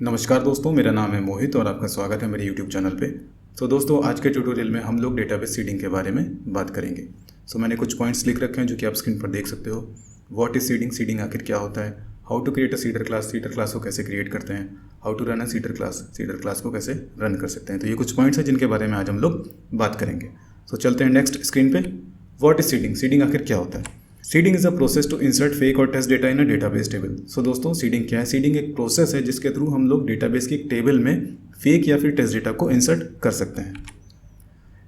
नमस्कार दोस्तों, मेरा नाम है मोहित और आपका स्वागत है मेरे YouTube चैनल पे। तो दोस्तों, आज के ट्यूटोरियल में हम लोग डेटाबेस सीडिंग के बारे में बात करेंगे। मैंने कुछ पॉइंट्स लिख रखे हैं जो कि आप स्क्रीन पर देख सकते हो। व्हाट इज सीडिंग, सीडिंग आखिर क्या होता है, how to create a seeder class को कैसे क्रिएट करते हैं, how to run a seeder class को कैसे रन कर सकते हैं। तो ये कुछ पॉइंट्स हैं जिनके बारे में आज हम लोग बात करेंगे। चलते हैं नेक्स्ट स्क्रीन पे। व्हाट इज सीडिंग, सीडिंग आखिर क्या होता है। Seeding is a process to insert fake और test data in a database table. दोस्तों, सीडिंग क्या है। सीडिंग एक प्रोसेस है जिसके थ्रू हम लोग डेटाबेस की एक टेबल में फेक या फिर टेस्ट डेटा को इंसर्ट कर सकते हैं।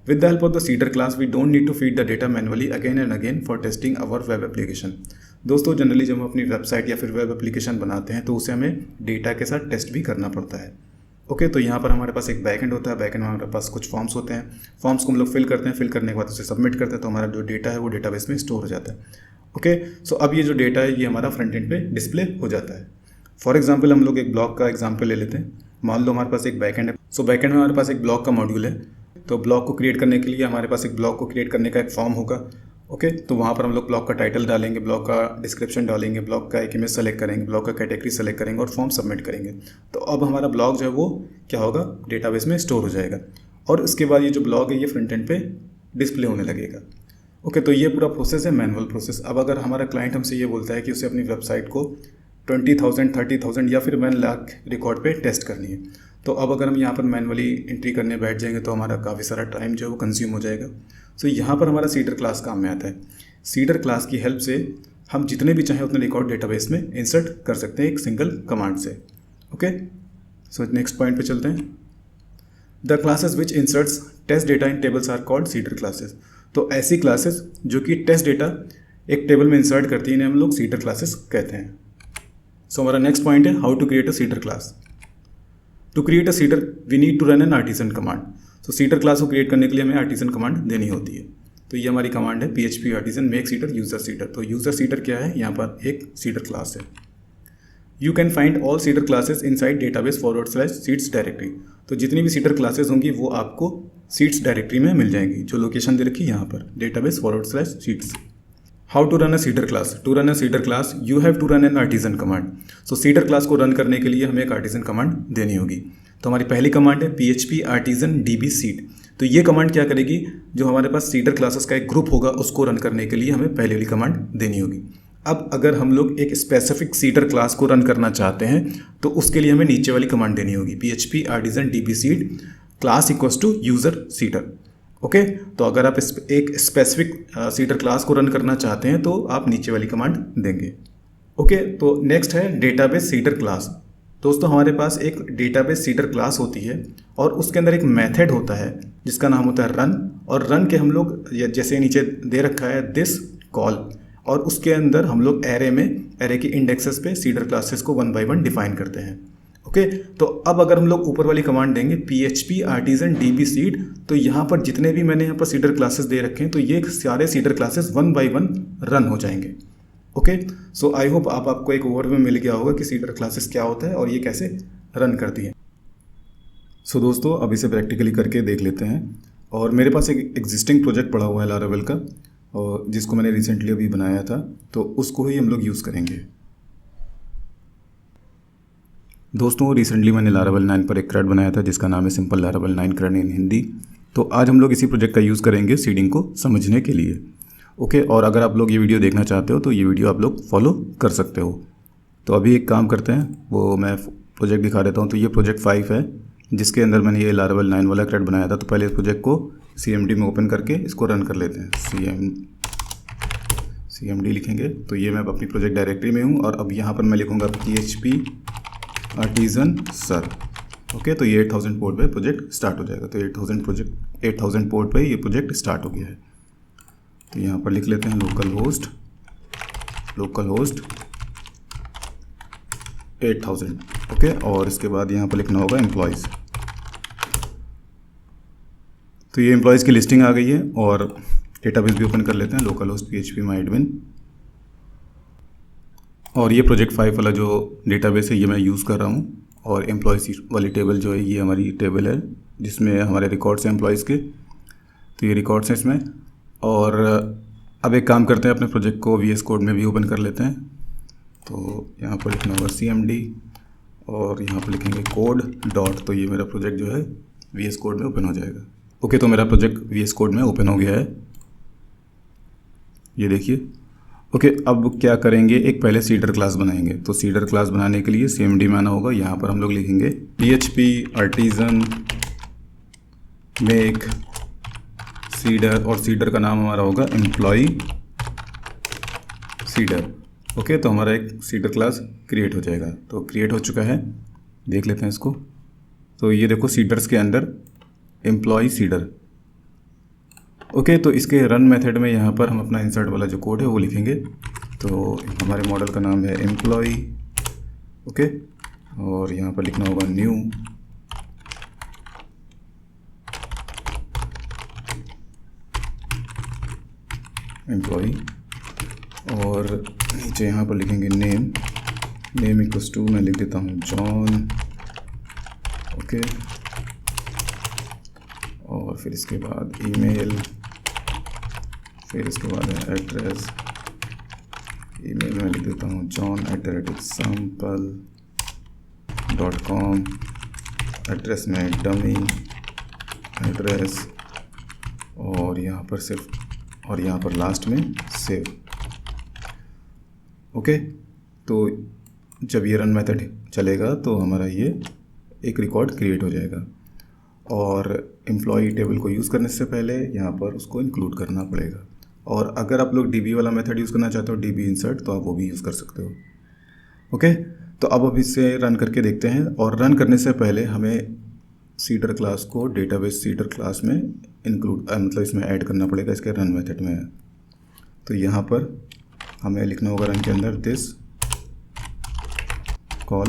With the help of the seeder class we don't need to feed the data manually again and again for testing our web application. दोस्तों, जनरली जब हम अपनी वेबसाइट या फिर वेब एप्लीकेशन बनाते हैं तो उसे हमें डेटा के साथ टेस्ट भी करना पड़ता है। तो यहाँ पर हमारे पास एक बैकएंड होता है। बैकएंड में हमारे पास कुछ फॉर्म्स होते हैं। फॉर्म्स को हम लोग फिल करते हैं। फिल करने के बाद उसे सबमिट करते हैं तो हमारा जो डेटा है वो डेटाबेस में स्टोर हो जाता है। अब ये जो डेटा है ये हमारा फ्रंट एंड पे डिस्प्ले हो जाता है। फॉर एग्जांपल हम लोग एक ब्लॉग का एग्जांपल ले लेते हैं। मान लो हमारे पास एक बैकएंड है। बैकएंड में हमारे पास एक ब्लॉग का मॉड्यूल है। तो ब्लॉग को क्रिएट करने के लिए हमारे पास एक ब्लॉग को क्रिएट करने का एक फॉर्म होगा। तो वहाँ पर हम लोग ब्लॉग का टाइटल डालेंगे, ब्लॉग का डिस्क्रिप्शन डालेंगे, ब्लॉग का एक इमेज सेलेक्ट करेंगे, ब्लॉग का कैटेगरी सेलेक्ट करेंगे और फॉर्म सबमिट करेंगे। तो अब हमारा ब्लॉग जो है वो क्या होगा, डेटाबेस में स्टोर हो जाएगा। और उसके बाद ये जो ब्लॉग है ये फ्रंट एंड पे डिस्प्ले होने लगेगा। तो ये पूरा प्रोसेस है मैनुअल प्रोसेस। अब अगर हमारा क्लाइंट हमसे ये बोलता है कि उसे अपनी वेबसाइट को 20,000, 30,000 या फिर 1 लाख रिकॉर्ड पे टेस्ट करनी है, तो अब अगर हम यहाँ पर मैनुअली एंट्री करने बैठ जाएंगे तो हमारा काफ़ी सारा टाइम जो है वो कंज्यूम हो जाएगा। यहाँ पर हमारा सीडर क्लास काम में आता है। सीडर क्लास की हेल्प से हम जितने भी चाहें उतने रिकॉर्ड डेटाबेस में इंसर्ट कर सकते हैं एक सिंगल कमांड से। नेक्स्ट पॉइंट पे चलते हैं। The classes which inserts test data in tables are called seeder classes. तो ऐसी क्लासेस जो कि टेस्ट डेटा एक टेबल में इंसर्ट करती है इन्हें हम लोग सीडर क्लासेस कहते हैं। हमारा नेक्स्ट पॉइंट है how to create a seeder class. To create a seeder we need to run an artisan command. Seeder class को क्रिएट करने के लिए हमें आर्टिजन कमांड देनी होती है। तो ये हमारी कमांड है PHP artisan make seeder user seeder. तो यूजर सीडर क्या है, यहाँ पर एक सीडर क्लास है। You can find all seeder classes inside database /seeds directory. तो जितनी भी सीडर क्लासेस होंगी वो आपको सीड्स डायरेक्टरी में मिल जाएंगी, जो लोकेशन दे रखी है यहाँ पर database /seeds. How to run a seeder class. To run a seeder class you have to run an artisan command. Seeder class को रन करने के लिए हमें एक आर्टिजन कमांड देनी होगी। तो हमारी पहली कमांड है PHP आर्टिजन DB सीड। तो ये कमांड क्या करेगी, जो हमारे पास सीडर क्लासेस का एक ग्रुप होगा उसको रन करने के लिए हमें पहले वाली कमांड देनी होगी। अब अगर हम लोग एक स्पेसिफिक सीडर क्लास को रन करना चाहते हैं तो उसके लिए हमें नीचे वाली कमांड देनी होगी PHP artisan DB seed class equals to user seeder. तो अगर आप एक स्पेसिफिक सीडर क्लास को रन करना चाहते हैं तो आप नीचे वाली कमांड देंगे। तो नेक्स्ट है डेटाबेस सीडर क्लास। दोस्तों, हमारे पास एक डेटाबेस सीडर क्लास होती है और उसके अंदर एक मेथड होता है जिसका नाम होता है रन। और रन के हम लोग जैसे नीचे दे रखा है दिस कॉल, और उसके अंदर हम लोग एरे की इंडेक्सेस पे सीडर क्लासेस को 1 by 1 डिफाइन करते हैं। तो अब अगर हम लोग ऊपर वाली कमांड देंगे PHP आर्टिजन DB सीड, तो यहाँ पर जितने भी मैंने यहाँ पर सीडर क्लासेस दे रखे हैं तो ये सारे सीडर क्लासेस 1 by 1 रन हो जाएंगे। आई होप आपको एक ओवरव्यू मिल गया होगा कि सीडर क्लासेस क्या होता है और ये कैसे रन करती है। दोस्तों, अब इसे प्रैक्टिकली करके देख लेते हैं। और मेरे पास एक एग्जिस्टिंग प्रोजेक्ट पड़ा हुआ है लारावेल का, और जिसको मैंने रिसेंटली अभी बनाया था, तो उसको ही हम लोग यूज़ करेंगे। दोस्तों, रिसेंटली मैंने लारावेल 9 पर एक क्रैड बनाया था जिसका नाम है सिंपल लारावेल 9 क्रैड इन हिंदी। तो आज हम लोग इसी प्रोजेक्ट का यूज़ करेंगे सीडिंग को समझने के लिए। और अगर आप लोग ये वीडियो देखना चाहते हो तो ये वीडियो आप लोग फॉलो कर सकते हो। तो अभी एक काम करते हैं, वो मैं प्रोजेक्ट दिखा देता हूँ। तो ये प्रोजेक्ट 5 है जिसके अंदर मैंने ये लारावेल 9 वाला क्रैड बनाया था। तो पहले इस प्रोजेक्ट को CMD में ओपन करके इसको रन कर लेते हैं। CMD लिखेंगे तो ये मैं अपनी प्रोजेक्ट डायरेक्टरी में हूँ। और अब यहाँ पर मैं लिखूँगा PHP आर्टिजन सर। तो ये 8000 पोर्ट पे प्रोजेक्ट स्टार्ट हो जाएगा। तो 8000 पोर्ट पे ये प्रोजेक्ट स्टार्ट हो गया है। तो यहाँ पर लिख लेते हैं लोकल होस्ट 8000। और इसके बाद यहाँ पर लिखना होगा एम्प्लॉयज़। तो ये एम्प्लॉयज़ की लिस्टिंग आ गई है। और डेटाबेस भी ओपन कर लेते हैं लोकल होस्ट PHP माई एडमिन। और ये प्रोजेक्ट 5 वाला जो डेटाबेस है ये मैं यूज़ कर रहा हूँ। और एम्प्लॉयज़ वाली टेबल जो है ये हमारी टेबल है जिसमें हमारे रिकॉर्ड्स हैं एम्प्लॉयज़ के। तो ये रिकॉर्ड्स हैं इसमें। और अब एक काम करते हैं, अपने प्रोजेक्ट को VS कोड में भी ओपन कर लेते हैं। तो यहाँ पर लिखना होगा CMD और यहाँ पर लिखेंगे कोड डॉट, तो ये मेरा प्रोजेक्ट जो है VS कोड में ओपन हो जाएगा। ओके, तो मेरा प्रोजेक्ट VS कोड में ओपन हो गया है, ये देखिए। ओके, अब क्या करेंगे, एक पहले सीडर क्लास बनाएंगे। तो सीडर क्लास बनाने के लिए CMD में आना होगा। यहाँ पर हम लोग लिखेंगे PHP आर्टिजन मेक सीडर, और सीडर का नाम हमारा होगा एम्प्लॉय सीडर। ओके, तो हमारा एक सीडर क्लास क्रिएट हो जाएगा। तो क्रिएट हो चुका है, देख लेते हैं इसको। तो ये देखो सीडर्स के अंदर एम्प्लॉय सीडर। ओके, तो इसके रन मेथड में यहाँ पर हम अपना इंसर्ट वाला जो कोड है वो लिखेंगे। तो हमारे मॉडल का नाम है एम्प्लॉय। ओके, और यहाँ पर लिखना होगा न्यू, एम्प्लॉय, और नीचे यहाँ पर लिखेंगे नेम इक्वल्स टू, मैं लिख देता हूँ जॉन। ओके, और फिर इसके बाद ईमेल, फिर इसके बाद है एड्रेस। ईमेल में लिख देता हूँ john@example.com, एड्रेस में डमी एड्रेस, और यहाँ पर सिर्फ, और यहाँ पर लास्ट में सेव। ओके, तो जब ये रन मेथड चलेगा तो हमारा ये एक रिकॉर्ड क्रिएट हो जाएगा। और एम्प्लॉय टेबल को यूज़ करने से पहले यहाँ पर उसको इंक्लूड करना पड़ेगा। और अगर आप लोग DB वाला मेथड यूज़ करना चाहते हो, DB इंसर्ट, तो आप वो भी यूज़ कर सकते हो। ओके, तो अब इसे रन करके देखते हैं। और रन करने से पहले हमें सीडर क्लास को डेटाबेस सीडर क्लास में इंक्लूड, मतलब इसमें ऐड करना पड़ेगा, इसके रन मेथड में। तो यहाँ पर हमें लिखना होगा रन के अंदर दिस कॉल,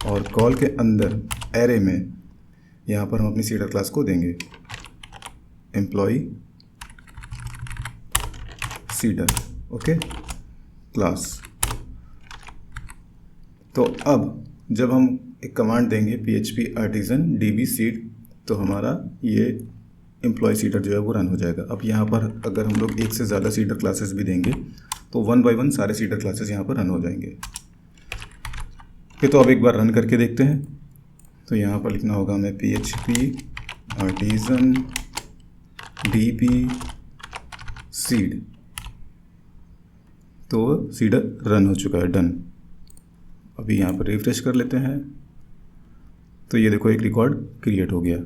और कॉल के अंदर एरे में यहाँ पर हम अपनी सीडर क्लास को देंगे एम्प्लॉय सीडर। Okay, class. तो अब जब हम एक कमांड देंगे PHP आर्टिजन DB सीड, तो हमारा ये एम्प्लॉय सीडर जो है वो रन हो जाएगा। अब यहाँ पर अगर हम लोग एक से ज़्यादा सीडर क्लासेस भी देंगे तो 1 बाय 1 सारे सीडर क्लासेस यहाँ पर रन हो जाएंगे। ओके, तो अब एक बार रन करके देखते हैं। तो यहाँ पर लिखना होगा हमें PHP आर्टिजन DB सीड, तो सीडर रन हो चुका है, डन। अभी यहाँ पर रिफ्रेश कर लेते हैं, तो ये देखो एक रिकॉर्ड क्रिएट हो गया।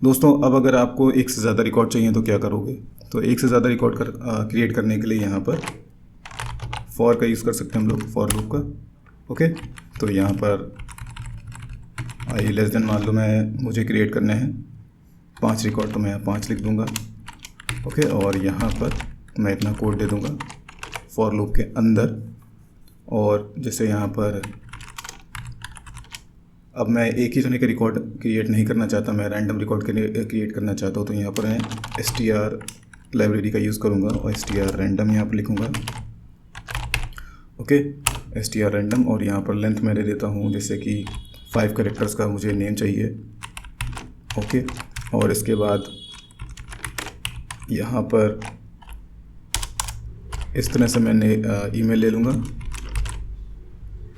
दोस्तों, अब अगर आपको एक से ज़्यादा रिकॉर्ड चाहिए तो क्या करोगे? तो एक से ज़्यादा रिकॉर्ड क्रिएट करने के लिए यहाँ पर फॉर का यूज़ कर सकते हैं हम लोग, फॉर लूप का। ओके, तो यहाँ पर आई लेस देन, मान लो मुझे क्रिएट करने हैं 5 रिकॉर्ड, तो मैं यहाँ 5 लिख दूँगा। ओके, और यहाँ पर मैं इतना कोड दे दूँगा फॉर लूप के अंदर। और जैसे यहाँ पर अब मैं एक ही जने के रिकॉर्ड क्रिएट नहीं करना चाहता, मैं रैंडम रिकॉर्ड क्रिएट करना चाहता हूँ, तो यहाँ पर मैं str लाइब्रेरी का यूज़ करूँगा और str रैंडम यहाँ पर लिखूँगा। ओके, str रैंडम, और यहाँ पर लेंथ मैं दे देता हूँ जैसे कि 5 कैरेक्टर्स का मुझे नेम चाहिए। ओके, और इसके बाद यहाँ पर इस तरह से मैंने ईमेल ले लूँगा,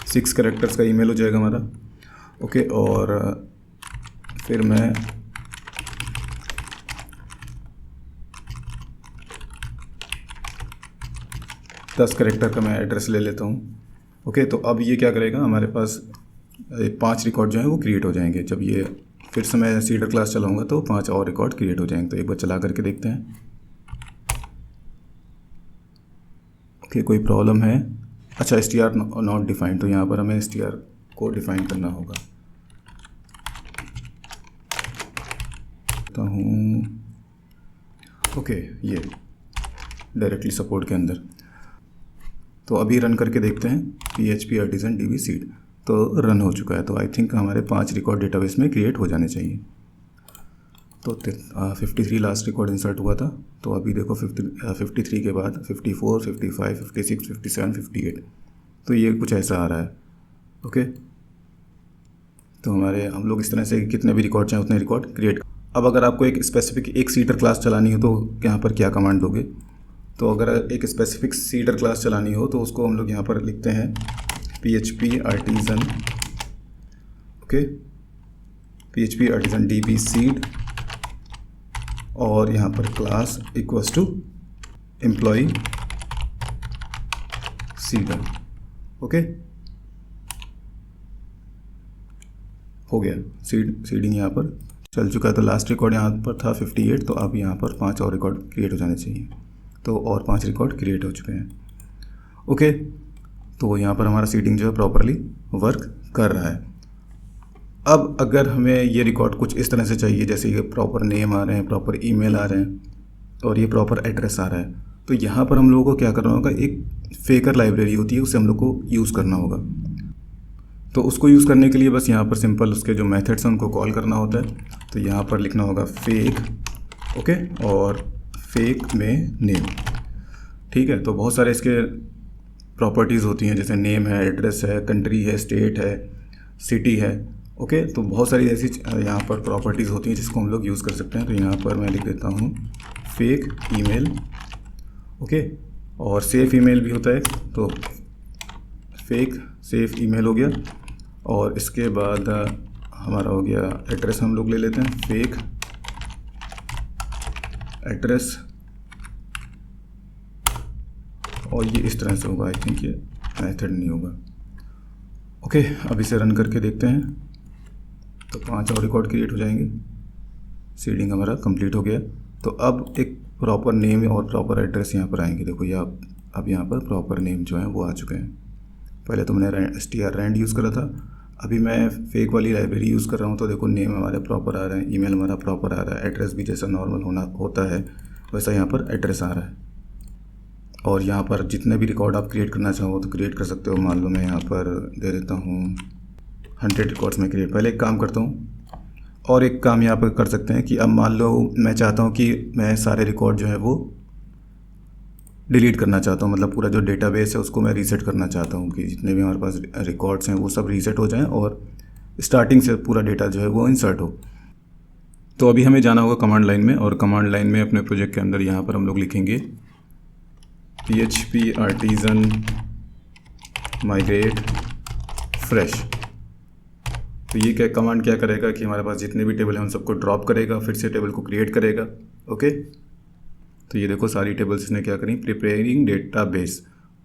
6 कैरेक्टर्स का ईमेल हो जाएगा हमारा। ओके, और फिर मैं दस कैरेक्टर का मैं एड्रेस ले लेता हूँ। ओके, तो अब ये क्या करेगा, हमारे पास 5 रिकॉर्ड जो है वो क्रिएट हो जाएंगे। जब ये फिर से मैं सीडर क्लास चलाऊँगा तो 5 और रिकॉर्ड क्रिएट हो जाएंगे। तो एक बार चला करके देखते हैं। ओके, कोई प्रॉब्लम है? अच्छा, str नॉट डिफाइंड, तो यहाँ पर हमें str को डिफाइन करना होगा। हूँ ओके, ये डायरेक्टली सपोर्ट के अंदर। तो अभी रन करके देखते हैं PHP आर्टिजन DB सीड, तो रन हो चुका है। तो आई थिंक हमारे 5 रिकॉर्ड डेटाबेस में क्रिएट हो जाने चाहिए। तो 53 लास्ट रिकॉर्ड इंसर्ट हुआ था। तो अभी देखो 53 के बाद 54, 55, 56, 57, 58, तो ये कुछ ऐसा आ रहा है। ओके, तो हम लोग इस तरह से कितने भी रिकॉर्ड चाहें उतने रिकॉर्ड क्रिएट। अब अगर आपको एक स्पेसिफिक एक सीडर क्लास चलानी हो तो यहाँ पर क्या कमांड दोगे? तो अगर एक स्पेसिफिक सीडर क्लास चलानी हो तो उसको हम लोग यहाँ पर लिखते हैं PHP artisan, okay, PHP artisan DB seed, और यहाँ पर class equals to employee seeder, okay, हो गया। सीडिंग यहाँ पर चल चुका है। तो लास्ट रिकॉर्ड यहाँ पर था 58, तो अब यहाँ पर 5 और रिकॉर्ड क्रिएट हो जाने चाहिए। तो और 5 रिकॉर्ड क्रिएट हो चुके हैं, ओके। तो यहाँ पर हमारा सीडिंग जो है प्रॉपरली वर्क कर रहा है। अब अगर हमें ये रिकॉर्ड कुछ इस तरह से चाहिए, जैसे ये प्रॉपर नेम आ रहे हैं, प्रॉपर ईमेल आ रहे हैं और ये प्रॉपर एड्रेस आ रहा है, तो यहाँ पर हम लोगों को क्या करना होगा, एक फेकर लाइब्रेरी होती है, उसे हम लोग को यूज़ करना होगा। तो उसको यूज़ करने के लिए बस यहाँ पर सिंपल उसके जो मेथड्स हैं उनको कॉल करना होता है। तो यहाँ पर लिखना होगा फेक, ओके, और फेक में नेम, ठीक है। तो बहुत सारे इसके प्रॉपर्टीज़ होती हैं, जैसे नेम है, एड्रेस है, कंट्री है, स्टेट है, सिटी है, ओके। तो बहुत सारी ऐसी यहाँ पर प्रॉपर्टीज़ होती हैं जिसको हम लोग यूज़ कर सकते हैं। तो यहाँ पर मैं लिख देता हूँ फेक ईमेल, ओके, और सेफ ईमेल भी होता है। तो फेक सेफ ईमेल हो गया, और इसके बाद हमारा हो गया एड्रेस, हम लोग ले लेते हैं फेक एड्रेस, और ये इस तरह से होगा। आई थिंक ये मेथड नहीं होगा, ओके। अब इसे रन करके देखते हैं, तो 5 और रिकॉर्ड क्रिएट हो जाएंगे। सीडिंग हमारा कंप्लीट हो गया। तो अब एक प्रॉपर नेम और प्रॉपर एड्रेस यहाँ पर आएंगे। देखो ये अब यहाँ पर प्रॉपर नेम जो है वो आ चुके हैं। पहले तो मैंने strrand यूज़ करा था, अभी मैं फेक वाली लाइब्रेरी यूज़ कर रहा हूँ। तो देखो नेम हमारे प्रॉपर आ रहे हैं, ईमेल हमारा प्रॉपर आ रहा है, एड्रेस भी जैसा नॉर्मल होता है वैसा यहाँ पर एड्रेस आ रहा है। और यहाँ पर जितने भी रिकॉर्ड आप क्रिएट करना चाहो तो क्रिएट कर सकते हो। मान लो मैं यहाँ पर दे देता हूँ 100 रिकॉर्ड्स में क्रिएट। पहले एक काम करता हूँ, और एक काम यहाँ पर कर सकते हैं कि अब मान लो मैं चाहता हूँ कि मैं सारे रिकॉर्ड जो है वो डिलीट करना चाहता हूँ, मतलब पूरा जो डेटाबेस है उसको मैं रीसेट करना चाहता हूँ कि जितने भी हमारे पास रिकॉर्ड्स हैं वो सब रीसेट हो जाएं और स्टार्टिंग से पूरा डेटा जो है वो इंसर्ट हो। तो अभी हमें जाना होगा कमांड लाइन में, और कमांड लाइन में अपने प्रोजेक्ट के अंदर यहाँ पर हम लोग लिखेंगे PHP आर्टिजन माइग्रेट फ्रेश। तो ये क्या कमांड क्या करेगा कि हमारे पास जितने भी टेबल हैं उन सबको ड्रॉप करेगा, फिर से टेबल को क्रिएट करेगा, ओके। तो ये देखो सारी टेबल्स इसने क्या करी, preparing database,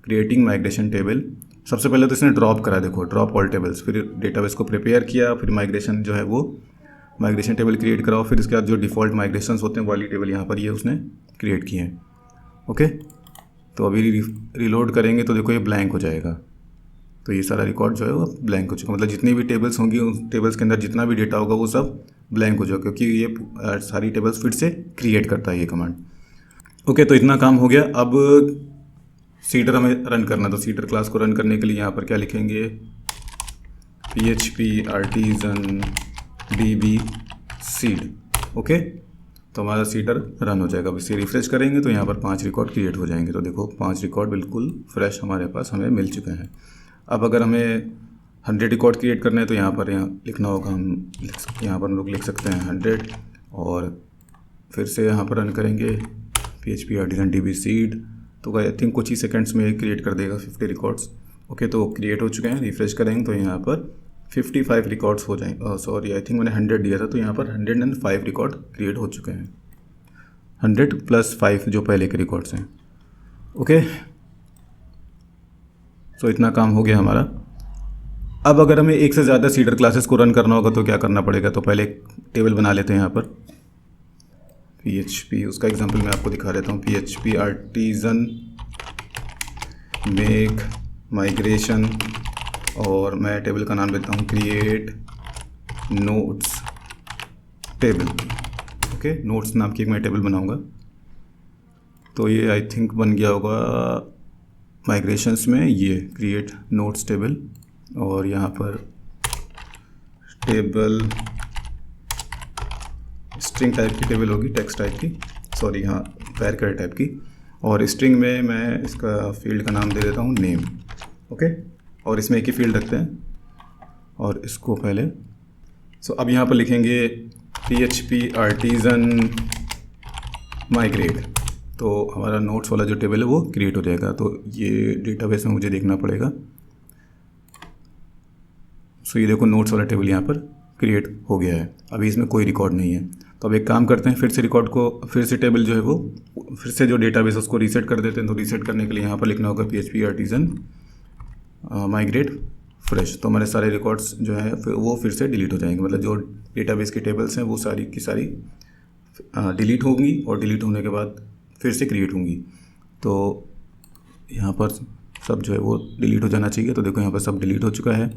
creating migration table. सबसे पहले तो इसने ड्रॉप करा, देखो ड्रॉप ऑल टेबल्स, फिर डेटाबेस को प्रिपेयर किया, फिर माइग्रेशन जो है वो माइग्रेशन टेबल क्रिएट कराओ, फिर इसके बाद जो डिफ़ॉल्ट माइग्रेशंस होते हैं वाली टेबल यहाँ पर ये उसने क्रिएट किए हैं, ओके। तो अभी रिलोड करेंगे तो देखो ये ब्लैंक हो जाएगा। तो ये सारा रिकॉर्ड जो है वो ब्लैंक हो चुका, मतलब जितनी भी टेबल्स होंगी उस टेबल्स के अंदर जितना भी डेटा होगा वो सब ब्लैंक हो जाएगा, क्योंकि ये सारी टेबल्स फिर से क्रिएट करता है ये कमांड, ओके। तो इतना काम हो गया। अब सीडर हमें रन करना, तो सीडर क्लास को रन करने के लिए यहाँ पर क्या लिखेंगे, PHP artisan DB seed, okay. तो हमारा सीडर रन हो जाएगा। अब इसे रिफ्रेश करेंगे तो यहाँ पर 5 रिकॉर्ड क्रिएट हो जाएंगे। तो देखो 5 रिकॉर्ड बिल्कुल फ्रेश हमारे पास हमें मिल चुके हैं। अब अगर हमें 100 रिकॉर्ड क्रिएट करना है तो यहाँ लिखना होगा, यहाँ पर हम लोग लिख सकते हैं 100, और फिर से यहाँ पर रन करेंगे PHP आर्टिजन DB सीड। तो आई थिंक कुछ ही सेकंड्स में क्रिएट कर देगा 50 रिकॉर्ड्स, ओके। तो क्रिएट हो चुके हैं। रिफ्रेश करेंगे तो यहाँ पर 55 रिकॉर्ड्स हो जाएंगे। सॉरी, आई थिंक मैंने 100 दिया था, तो यहाँ पर 105 रिकॉर्ड क्रिएट हो चुके हैं, 100 + 5 जो पहले के रिकॉर्ड्स हैं, ओके। सो इतना काम हो गया हमारा। अब अगर हमें एक से ज़्यादा सीडर क्लासेस को रन करना होगा तो क्या करना पड़ेगा, तो पहले एक टेबल बना लेते हैं यहाँ पर PHP, उसका एग्जांपल मैं आपको दिखा देता हूँ। PHP आर्टिजन मेक माइग्रेशन, और मैं टेबल का नाम देता हूँ create notes table, okay. Notes नाम की एक मैं टेबल बनाऊँगा। तो ये आई थिंक बन गया होगा माइग्रेशंस में, ये क्रिएट नोट्स टेबल, और यहाँ पर टेबल स्ट्रिंग टाइप की टेबल होगी, टेक्स्ट टाइप की, सॉरी हाँ पैराग्राफ टाइप की, और स्ट्रिंग में मैं इसका फील्ड का नाम दे देता हूँ नेम, ओके। और इसमें एक ही फील्ड रखते हैं, और इसको पहले अब यहाँ पर लिखेंगे PHP आर्टिजन माइग्रेट। तो हमारा नोट्स वाला जो टेबल है वो क्रिएट हो जाएगा। तो ये डेटाबेस में मुझे देखना पड़ेगा सो ये देखो नोट्स वाला टेबल यहाँ पर क्रिएट हो गया है। अभी इसमें कोई रिकॉर्ड नहीं है। तो अब एक काम करते हैं, फिर से टेबल जो है वो फिर से जो डेटाबेस उसको रीसेट कर देते हैं। तो रीसेट करने के लिए यहाँ पर लिखना होगा PHP आर्टिजन माइग्रेट फ्रेश। तो हमारे सारे रिकॉर्ड्स जो है वो फिर से डिलीट हो जाएंगे, मतलब जो डेटाबेस की टेबल्स हैं वो सारी की सारी डिलीट होंगी और डिलीट होने के बाद फिर से क्रिएट होंगी। तो यहाँ पर सब जो है वो डिलीट हो जाना चाहिए। तो देखो यहाँ पर सब डिलीट हो चुका है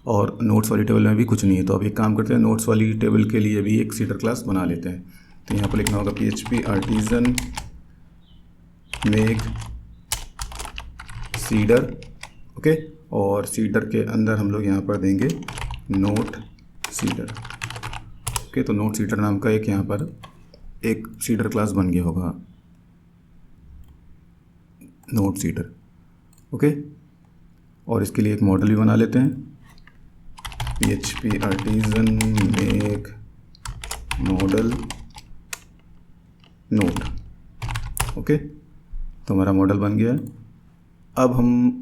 और नोट्स वाली टेबल में भी कुछ नहीं है। तो अब एक काम करते हैं, नोट्स वाली टेबल के लिए भी एक सीडर क्लास बना लेते हैं। तो यहाँ पर लिखना होगा PHP artisan make seeder, okay. और सीडर के अंदर हम लोग यहाँ पर देंगे नोट सीडर, ओके। तो नोट सीडर नाम का एक यहाँ पर एक सीडर क्लास बन गया होगा, नोट सीडर, ओके। और इसके लिए एक मॉडल भी बना लेते हैं, PHP artisan make model note, okay. तो हमारा मॉडल बन गया। अब हम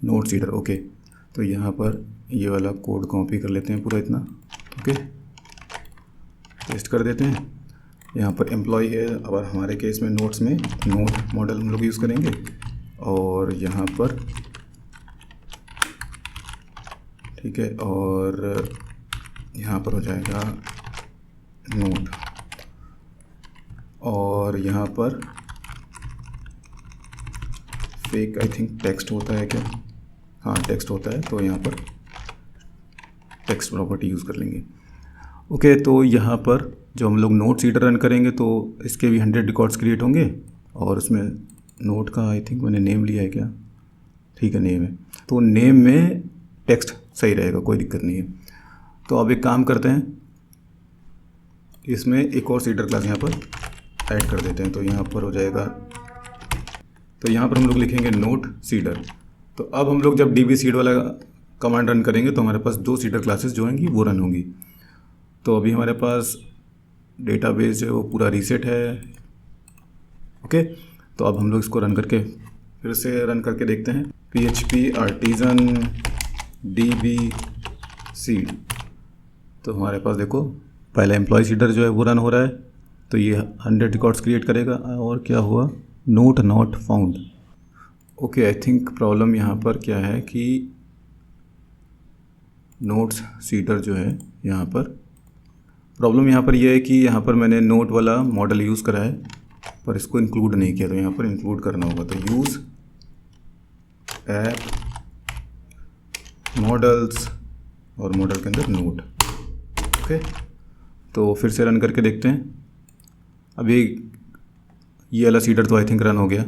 नोट सीडर, ओके। तो यहाँ पर ये वाला कोड कॉपी कर लेते हैं पूरा इतना, ओके, पेस्ट कर देते हैं। यहाँ पर एम्प्लॉय है, अब हमारे केस में नोट्स में नोट मॉडल हम लोग यूज़ करेंगे। और यहाँ पर ठीक है, और यहाँ पर हो जाएगा नोट, और यहाँ पर फेक आई थिंक टेक्स्ट होता है क्या, हाँ टेक्स्ट होता है। तो यहाँ पर टेक्स्ट प्रॉपर्टी यूज़ कर लेंगे, ओके। तो यहाँ पर जो हम लोग नोट सीडर रन करेंगे तो इसके भी 100 रिकॉर्ड्स क्रिएट होंगे। और उसमें नोट का आई थिंक मैंने नेम लिया है क्या, ठीक है नेम है। तो नेम में टेक्स्ट सही रहेगा, कोई दिक्कत नहीं है। तो अब एक काम करते हैं, इसमें एक और सीडर क्लास यहाँ पर ऐड कर देते हैं। तो यहाँ पर हो जाएगा, तो यहाँ पर हम लोग लिखेंगे नोट सीडर। तो अब हम लोग जब DB सीड वाला कमांड रन करेंगे तो हमारे पास 2 सीडर क्लासेस जो होंगी वो रन होंगी। तो अभी हमारे पास डेटाबेस जो है वो पूरा रीसेट है, ओके। तो अब हम लोग इसको रन करके फिर से रन करके देखते हैं, PHP आर्टिजन DB सीड। तो हमारे पास देखो पहला एम्प्लॉय सीडर जो है वो रन हो रहा है। तो ये 100 रिकॉर्ड्स क्रिएट करेगा। और क्या हुआ, note not found, okay. I think problem यहाँ पर क्या है कि नोट्स सीडर जो है यहाँ पर प्रॉब्लम यहाँ पर यह है कि यहाँ पर मैंने नोट वाला मॉडल यूज़ करा है पर इसको इंक्लूड नहीं किया। तो यहाँ पर इंक्लूड करना होगा। तो यूज़ ऐप मॉडल्स और मॉडल के अंदर नोट, ओके। तो फिर से रन करके देखते हैं। अभी ये वाला सीडर तो आई थिंक रन हो गया।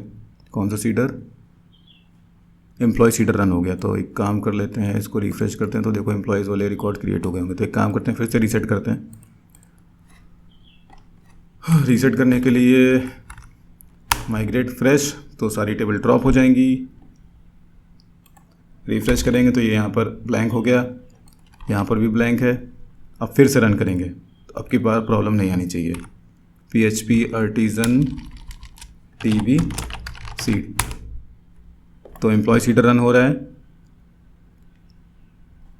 कौन सा सीडर, एम्प्लॉय सीडर रन हो गया। तो एक काम कर लेते हैं, इसको रिफ्रेश करते हैं। तो देखो एम्प्लॉयज़ वाले रिकॉर्ड क्रिएट हो गए होंगे। तो एक काम करते हैं, फिर से रीसेट करते हैं। रीसेट करने के लिए माइग्रेट फ्रेश, तो सारी टेबल ड्रॉप हो जाएंगी। रिफ्रेश करेंगे तो ये यहाँ पर ब्लैंक हो गया, यहाँ पर भी ब्लैंक है। अब फिर से रन करेंगे तो अब की बार प्रॉब्लम नहीं आनी चाहिए। PHP आर्टिजन DB सीड, तो एम्प्लॉय सीडर रन हो रहा है,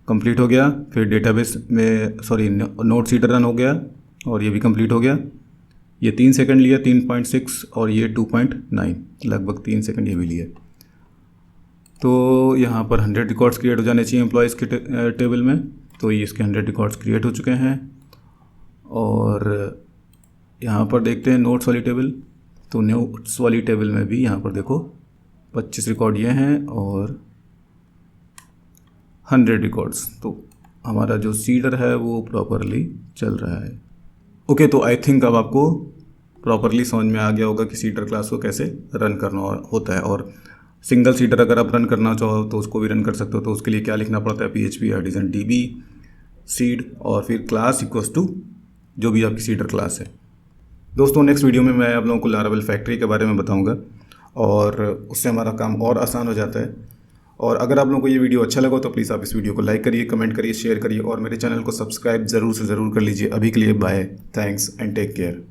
कंप्लीट हो गया। फिर डेटाबेस में नोट सीडर रन हो गया और ये भी कंप्लीट हो गया। ये 3 सेकंड लिया, 3.6, और ये 2.9, लगभग 3 सेकंड ये भी लिया। तो यहाँ पर 100 रिकॉर्ड्स क्रिएट हो जाने चाहिए एम्प्लॉयज़ के टेबल में। तो ये इसके 100 रिकॉर्ड्स क्रिएट हो चुके हैं। और यहाँ पर देखते हैं नोट्स वाली टेबल। तो नोट्स वाली टेबल में भी यहाँ पर देखो 25 रिकॉर्ड ये हैं और 100 रिकॉर्ड्स। तो हमारा जो सीडर है वो प्रॉपरली चल रहा है, ओके। तो आई थिंक अब आपको प्रॉपरली समझ में आ गया होगा कि सीडर क्लास को कैसे रन करना होता है। और सिंगल सीडर अगर आप रन करना चाहो तो उसको भी रन कर सकते हो। तो उसके लिए क्या लिखना पड़ता है, PHP आर्टिजन DB सीड और फिर क्लास इक्वल्स टू जो भी आपकी सीडर क्लास है। दोस्तों नेक्स्ट वीडियो में मैं आप लोगों को लारावेल फैक्ट्री के बारे में बताऊंगा और उससे हमारा काम और आसान हो जाता है। और अगर आप लोगों को ये वीडियो अच्छा लगा तो प्लीज़ आप इस वीडियो को लाइक करिए, कमेंट करिए, शेयर करिए और मेरे चैनल को सब्सक्राइब ज़रूर से ज़रूर कर लीजिए। अभी के लिए bye, thanks and take care.